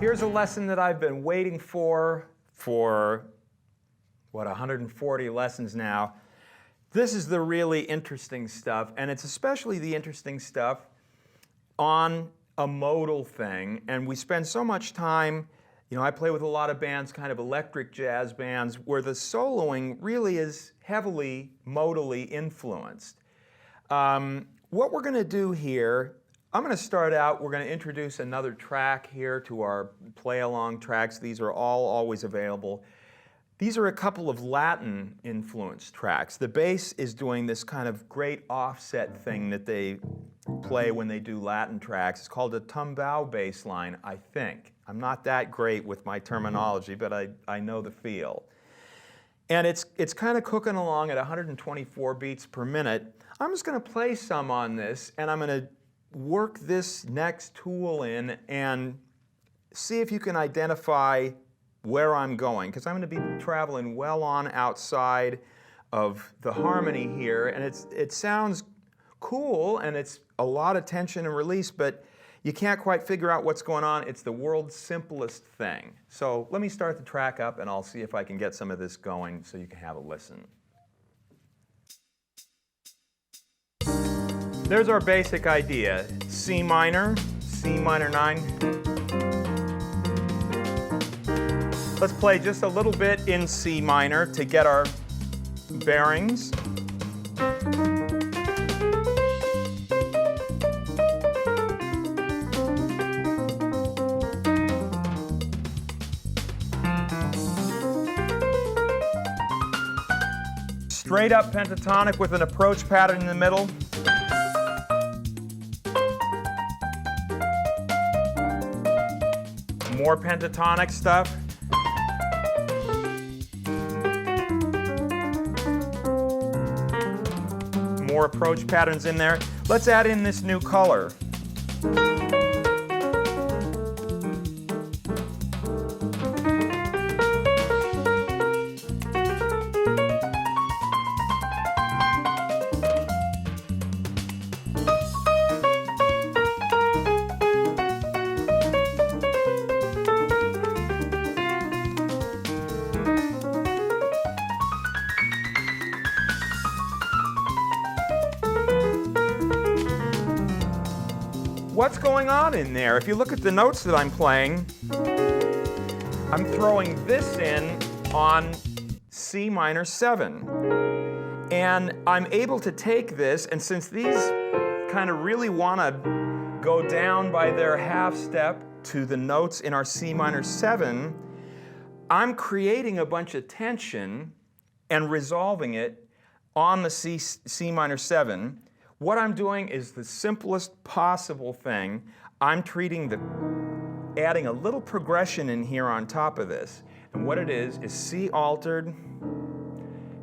Here's a lesson that I've been waiting for what, 140 lessons now. This is the really interesting stuff, and it's especially the interesting stuff on a modal thing. And we spend so much time, you know, I play with a lot of bands, kind of electric jazz bands, where the soloing really is heavily modally influenced. What we're going to do here, I'm going to start out, we're going to introduce another track here to our play-along tracks. These are all always available. These are a couple of Latin-influenced tracks. The bass is doing this kind of great offset thing that they play when they do Latin tracks. It's called a tumbao bass line, I think. I'm not that great with my terminology, but I know the feel. And it's kind of cooking along at 124 beats per minute. I'm just going to play some on this, and I'm going to work this next tool in and see if you can identify where I'm going, because I'm going to be traveling well on outside of the harmony here, and it sounds cool, and it's a lot of tension and release, but you can't quite figure out what's going on. It's the world's simplest thing. So let me start the track up, and I'll see if I can get some of this going so you can have a listen. There's our basic idea. C minor 9. Let's play just a little bit in C minor to get our bearings. Straight up pentatonic with an approach pattern in the middle. More pentatonic stuff. More approach patterns in there. Let's add in this new color. What's going on in there? If you look at the notes that I'm playing, I'm throwing this in on C minor 7. And I'm able to take this, and since these kind of really want to go down by their half step to the notes in our C minor 7, I'm creating a bunch of tension and resolving it on the C minor 7. What I'm doing is the simplest possible thing. I'm adding a little progression in here on top of this. And what it is C altered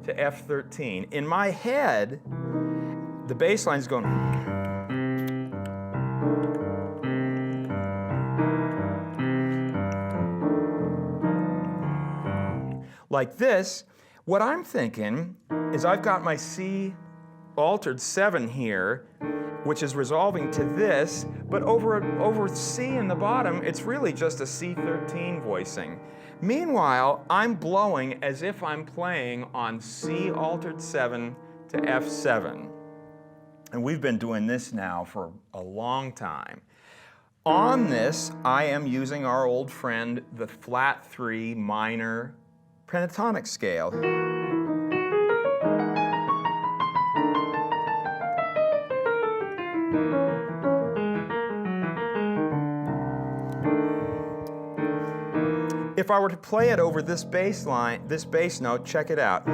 to F13. In my head, the bass line's going like this. What I'm thinking is I've got my C altered 7 here, which is resolving to this, but over C in the bottom, it's really just a C13 voicing. Meanwhile, I'm blowing as if I'm playing on C altered 7 to F7. And we've been doing this now for a long time. On this, I am using our old friend, the flat 3 minor pentatonic scale. If I were to play it over this bass line, this bass note, check it out.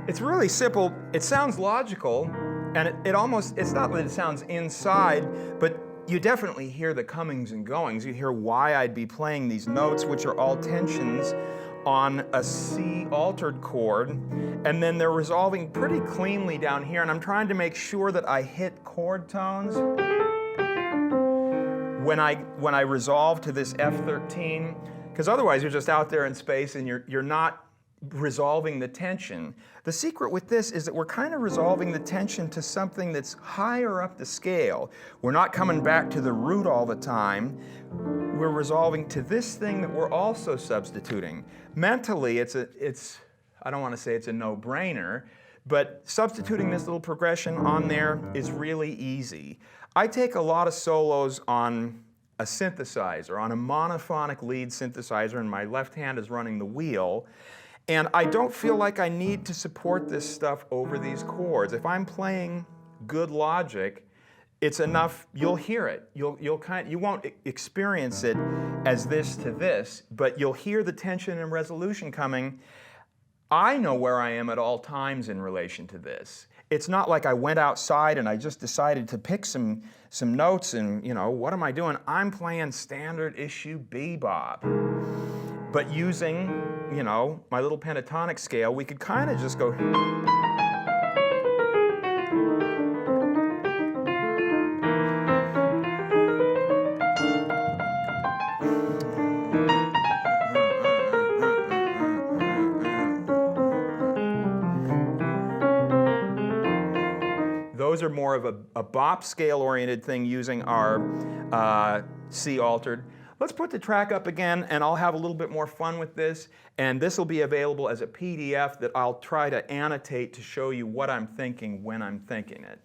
It's really simple. It sounds logical, and it's not that it sounds inside, but you definitely hear the comings and goings. You hear why I'd be playing these notes, which are all tensions on a C altered chord, and then they're resolving pretty cleanly down here, and I'm trying to make sure that I hit chord tones when I resolve to this F13, because otherwise you're just out there in space and you're not resolving the tension. The secret with this is that we're kind of resolving the tension to something that's higher up the scale. We're not coming back to the root all the time. We're resolving to this thing that we're also substituting. Mentally, I don't want to say it's a no-brainer, but substituting this little progression on there is really easy. I take a lot of solos on a synthesizer, on a monophonic lead synthesizer, and my left hand is running the wheel. And I don't feel like I need to support this stuff over these chords. If I'm playing good logic, it's enough, you'll hear it. You won't experience it as this to this, but you'll hear the tension and resolution coming. I know where I am at all times in relation to this. It's not like I went outside and I just decided to pick some notes and, what am I doing? I'm playing standard issue bebop. But using, my little pentatonic scale, we could kind of just go. Those are more of a bop scale-oriented thing using our C altered. Let's put the track up again, and I'll have a little bit more fun with this, and this will be available as a PDF that I'll try to annotate to show you what I'm thinking when I'm thinking it.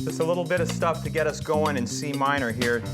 Just a little bit of stuff to get us going in C minor here.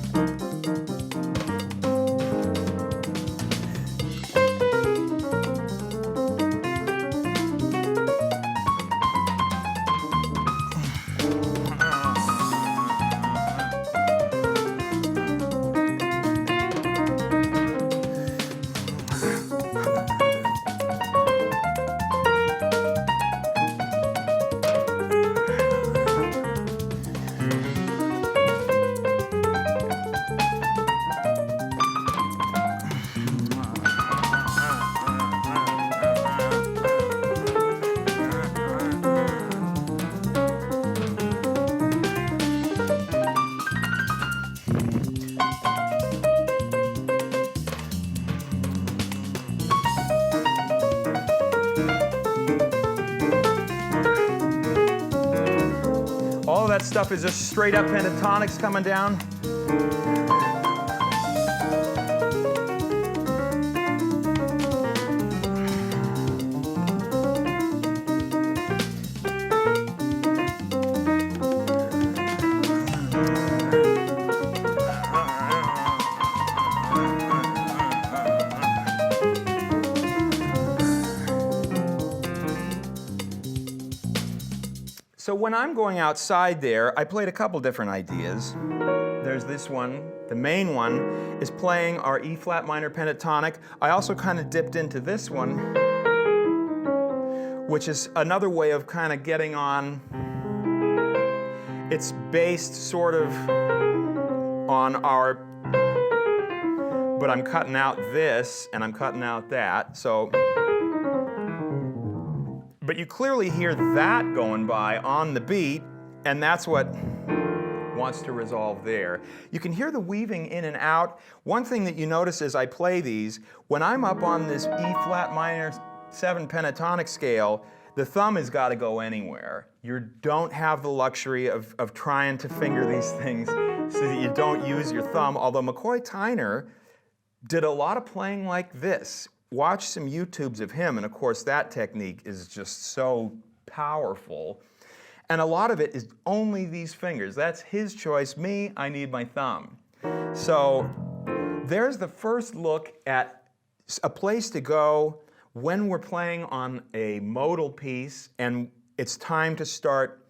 All of that stuff is just straight up pentatonics coming down. So when I'm going outside there, I played a couple different ideas. There's this one. The main one is playing our E flat minor pentatonic. I also kind of dipped into this one, which is another way of kind of getting on. It's based sort of on our, but I'm cutting out this and I'm cutting out that. So. But you clearly hear that going by on the beat, and that's what wants to resolve there. You can hear the weaving in and out. One thing that you notice as I play these, when I'm up on this E flat minor 7 pentatonic scale, the thumb has got to go anywhere. You don't have the luxury of trying to finger these things so that you don't use your thumb, although McCoy Tyner did a lot of playing like this. Watch some YouTubes of him, and of course that technique is just so powerful. And a lot of it is only these fingers. That's his choice. Me, I need my thumb. So there's the first look at a place to go when we're playing on a modal piece and it's time to start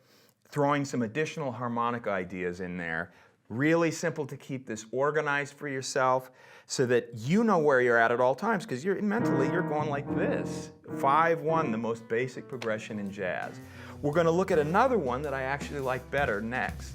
throwing some additional harmonic ideas in there. Really simple to keep this organized for yourself so that you know where you're at all times, because mentally you're going like this. 5-1, the most basic progression in jazz. We're going to look at another one that I actually like better next.